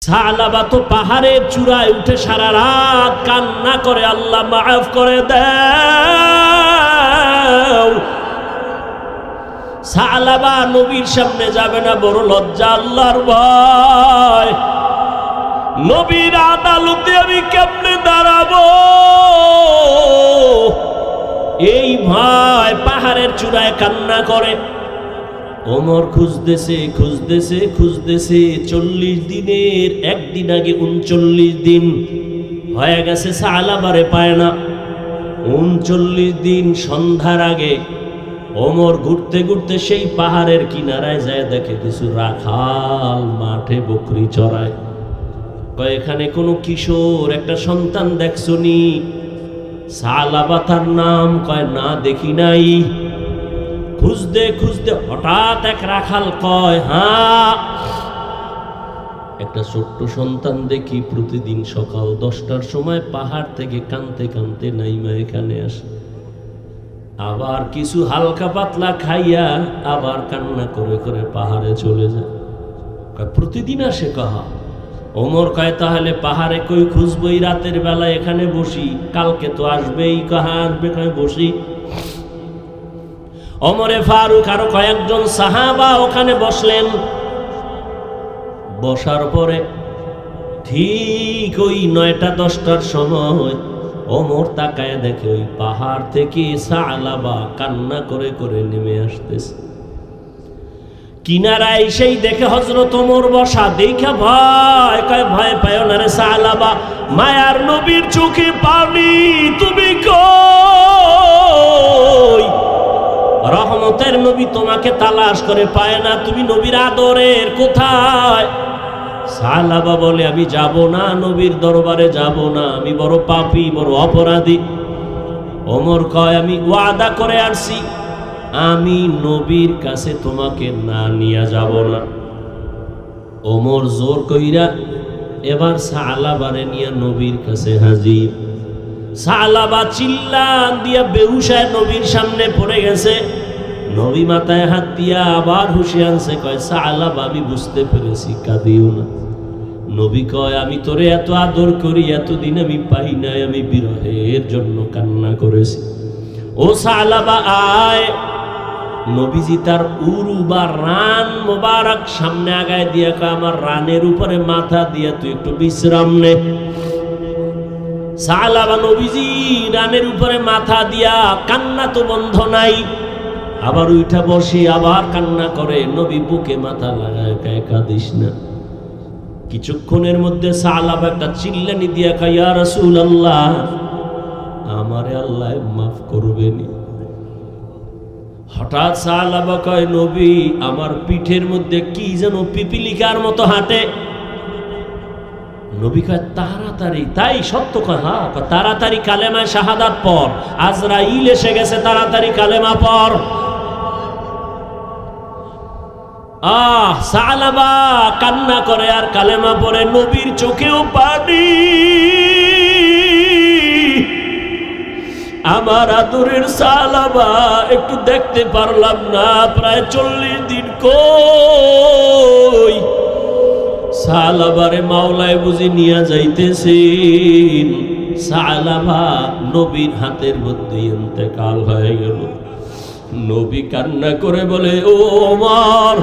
সালাবা তো পাহাড়ের চূড়ায় উঠে সারা রাত কান্না করে, আল্লাহ মাফ করে দাও। সালাবা নবীর সামনে যাবে না, বড় লজ্জা, আল্লাহর ভয়। নবীর আদালতে আমি কেমনে দাঁড়াবো, এই ভয় পাহাড়ের চূড়ায় কান্না করে। ওমর খুঁজতেছে খুঁজতেছে খুঁজতেছে, 40 দিনের একদিন আগে 39 দিন হয়ে গেছে, সালাবারে পায় না। 39 দিন সন্ধ্যার আগে ওমর ঘুরতে ঘুরতে সেই পাহাড়ের কিনারায় যায়, দেখে কিছু রাখাল মাঠে বকরি চড়ায়। কয় এখানে কোনো কিশোর একটা সন্তান দেখছনি? সালাবা তার নাম। কয় না, দেখি নাই। খুঁজতে খুঁজতে হঠাৎ এক রাখাল কয়, হ্যাঁ একটা ছোট্ট সন্তান দেখি প্রতিদিন সকাল 10টার সময় পাহাড় থেকে কানতে কানতে নাইমা এখানে আসে, আবার কিছু হালকা পাতলা খাইয়া আবার কান্না করে করে পাহাড়ে চলে যায়। কয় প্রতিদিন আসে? কাহা? ওমর কয় তাহলে পাহাড়ে কই খুঁজবই, রাতের বেলা এখানে বসি, কালকে তো আসবেই। কাহা আসবে? কয় বসি। ওমরে ফারুক আরো কয়েকজন সাহাবা ওখানে বসলেন। বসার পরে ঠিক ওই 9টা-10টার সময় ওমর তাকায় দেখে ওই পাহাড় থেকে সালাবা কান্না করে করে নেমে আসতেছে। কিনারায় সেই দেখে হযরত ওমর বসা, দেখে ভয়। কয় ভয় পায় না রে সালাবা, মায়ার নবীর চোখে পানি, তুমি কই? রহমতের নবী তোমাকে তালাশ করে পায় না, তুমি নবীর আদরের কোথায়? সালাবা বলে আমি যাব না, নবীর দরবারে যাব না, আমি বড় পাপী, বড় অপরাধী। ওমর কয় আমি ওয়াদা করে আসছি, আমি নবীর কাছে তোমাকে না নিয়ে যাব না। ওমর জোর কইরা এবার সালাবারে নিয়ে নবীর কাছে হাজির। সালাবা চিল্লান দিয়া বেহুশায় নবীর সামনে পড়ে গেছে। নবী মাথায় হাত দিয়া আবার হুঁশে আনছে। কয় সালাবা আমি বুঝতে পেরেছি, কাঁদিও না। নবী কয় আমি তোরে এত আদর করি, এতদিন আমি পাই নাই, আমি বিরহের জন্য কান্না করেছি। ও সালাবা আয়। নবীজি তার উরু বা রান মোবারক সামনে আগায় দিয়া কয় আমার রানের উপরে মাথা দিয়া তুই একটু বিশ্রাম নে। সালাবা নবীজি রানের উপরে মাথা দিয়া, কান্না তো বন্ধ নাই, আবার উঠা বসি আবার কান্না করে। নবী বুকে মাথা লাগায় কয় কাঁদিস না। কিছুক্ষণের মধ্যে সালাবা একটা চিল্লানি দিয়া কয় ইয়া রাসূলুল্লাহ, আমারে আল্লাহ মাফ করবেনি। হঠাৎ সালাবা কয় নবী আমার পিঠের মধ্যে কি যেন পিপিলিকার মতো হাঁটে। নবী কয় তাড়াতাড়ি? তাই সত্য? কয় হ্যাঁ। তাড়াতাড়ি কালেমায় শাহাদাত পড়, আজরাইল এসে গেছে, তাড়াতাড়ি কালেমা পড়। সালাবা কান্না করে আর কালেমা পড়ে। নবীর চোখেও পানি। আমার আদরের সালাবা একটু দেখতে পারলাম না, প্রায় 40 দিন কই? সালাবারে মাওলায় বুঝি নিয়ে যাইতেছেন। সালাবা নবীর হাতের মধ্যে ইন্তেকাল হয়ে গেল। নবী কান্না করে বলে ও ওমর,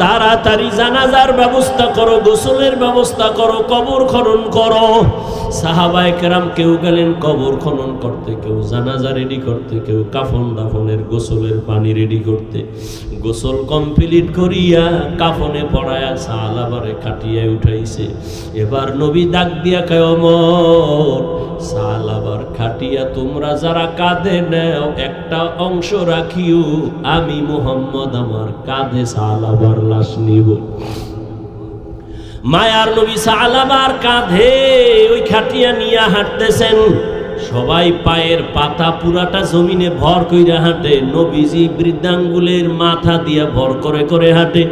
তাড়াতাড়ি জানাজার ব্যবস্থা করো, গোসলের ব্যবস্থা করো, কবর খনন করো। সাহাবায়ে কেরাম কেউ গেলেন কবর খনন করতে, কেউ জানাজা রেডি করতে, কেউ কাফন দাফনের গোসলের পানি রেডি করতে। গোসল কমপ্লিট করিয়া কাফনে পড়ায়া সালাবারে খাটিয়ে উঠাইছে। এবার নবী ডাক দিয়া কয় ওমর, সালাবার খাটিয়া তোমরা যারা কাঁধে নেও একটা অংশ রাখিও, আমি মুহাম্মদ আমার কাঁধে সালাবার লাশ নিব। মায়ার নবী সালাবার কাঁধে ওই খাটিয়া নিয়ে হাঁটতেছেন। সবাই পায়ের পাতা পুরাটা জমিনে ভর কইরা হাঁটে, নবীজি বৃদ্ধাঙ্গুলের মাথা দিয়া ভর করে করে হাঁটে।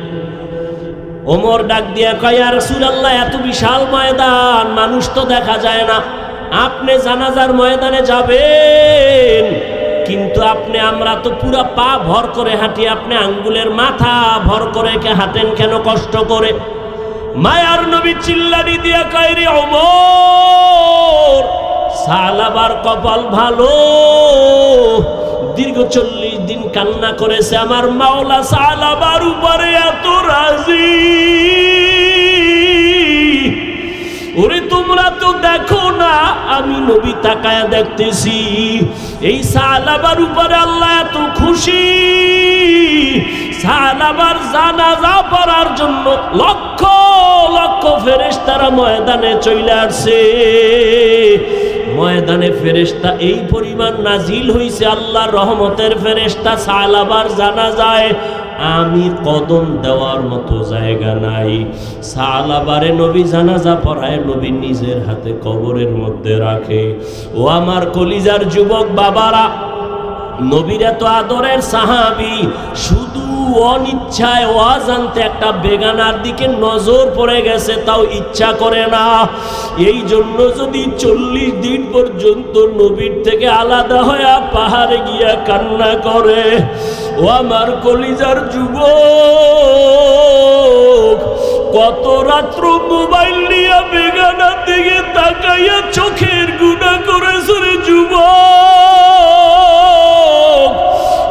ওমর ডাক দিয়া কয় ইয়া রাসূলুল্লাহ, এত বিশাল ময়দান, মানুষ তো দেখা যায় না, আপনি জানাজার ময়দানে যাবেন, কিন্তু আপনি আমরা তো পুরা পা ভর করে হাঁটি, আপনি আঙ্গুলের মাথা ভর করে হাঁটেন কেন কষ্ট করে? মায়ার নবী চিল্লানি দিয়া কয়, রে ওমর, সালাবার কপাল ভালো, দীর্ঘ 40 দিন কান্না করেছে, আমার মাওলা সালাবার উপরে এত রাজি। ওরে তোমরা তো দেখো না, আমি নবী তাকায়া দেখতেছি, এই সালাবার উপরে আল্লাহ এত খুশি। সালাবার জানাজা পড়ার জন্য লক্ষ লক্ষ ফেরেশতারা ময়দানে চলে আসছে। ময়দানে ফেরেশতা এই পরিমাণ নাজিল হইছে, আল্লাহর রহমতের ফেরেশতা সালাবার জানাজায় আমি কদম দেওয়ার মতো জায়গা নাই। সালাবারে নবী জানাজা পড়ায়, নবী নিজের হাতে কবরের মধ্যে রাখে। ও আমার কলিজার যুবক বাবারা, নবীর এত আদরের সাহাবী শুধু অনিচ্ছায় অজান্তে একটা বেগানার দিকে নজর পড়ে গেছে, তাও ইচ্ছা করে না। এই জন্য যদি 40 দিন পর্যন্ত নবীর থেকে আলাদা হয়ে পাহাড়ে গিয়া কান্না করে। ও আমার কলিজার যুবক, কত রাত্র মোবাইল নিয়ে বেগানার দিকে তাকাইয়া চোখের গুনাহ করেছে রে যুবক।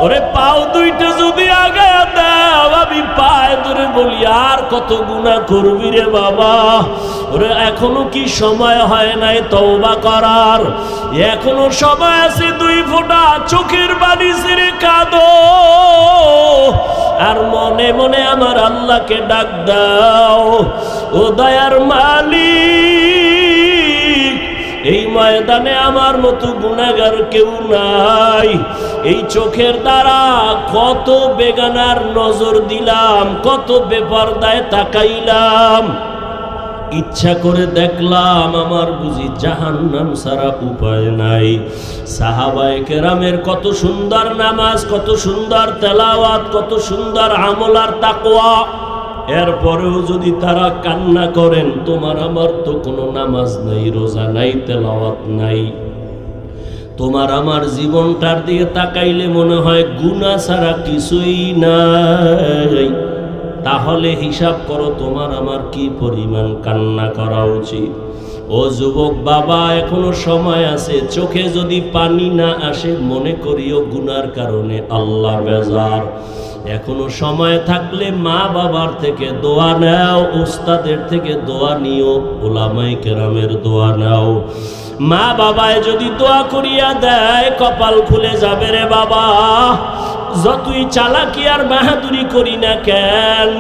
ওরে পাও দুইটা যদি আগায়া দাও, আমি পায়ে ধরে বলি আর কত গুনাহ করবি রে বাবা। ওরে এখনো কি সময় হয় নাই তওবা করার? এখনো সময় আছে, 2 ফোঁটা চোখের পানি ছেড়ে কাঁদো আর মনে মনে আমার আল্লাহকে ডাক দাও। ও দয়ার মালিক, এই ময়দানে আমার মতো গুনাহগার কেউ নাই। এই চোখের দ্বারা কত বেগানার নজর দিলাম, কত বেপরদায় তাকাইলাম, ইচ্ছা করে দেখলাম আমার বুঝি জাহান্নাম ছাড়া উপায় নাই। সাহাবায়ে কেরামের কত সুন্দর নামাজ, কত সুন্দর তেলাওয়াত, কত সুন্দর আমল আর তাকওয়া, এরপরেও যদি তারা কান্না করেন, তোমার আমার তো কোনো নামাজ নাই, রোজা নাই, তেলাওয়াত নাই। তোমার আমার জীবনটার দিকে তাকাইলে মনে হয় গুনাহ ছাড়া কিছুই নাই। তাহলে হিসাব করো তোমার আমার কি পরিমাণ কান্না করা উচিত। ও যুবক বাবা, এখনো সময় আছে। চোখে যদি পানি না আসে, মনে করিও গুনার কারণে আল্লাহ বেজার। এখনো সময় থাকলে মা বাবার থেকে দোয়া নাও, উস্তাদের থেকে দোয়া নিও, ওলামায়ে কেরামের দোয়া নাও। মা বাবায় যদি দোয়া করিয়া দেয়, কপাল খুলে যাবে রে বাবা। যতই চালাকি আর বাহাদুরি করি না কেন,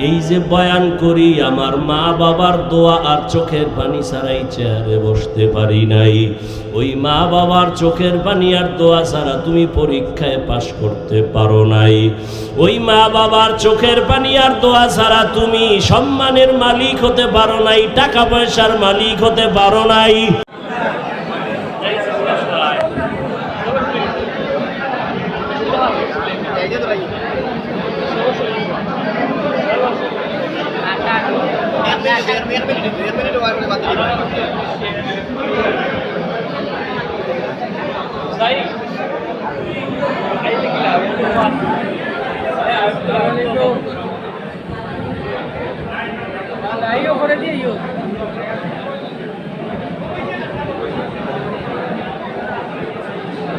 এই যে বয়ান করি, আমার মা বাবার দোয়া আর চোখের পানি ছাড়াই চেয়ারে বসতে পারি নাই। ওই মা বাবার চোখের পানি আর দোয়া ছাড়া তুমি পরীক্ষায় পাশ করতে পারো নাই। ওই মা বাবার চোখের পানি আর দোয়া ছাড়া তুমি সম্মানের মালিক হতে পারো নাই, টাকা পয়সার মালিক হতে পারো নাই।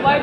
Vai,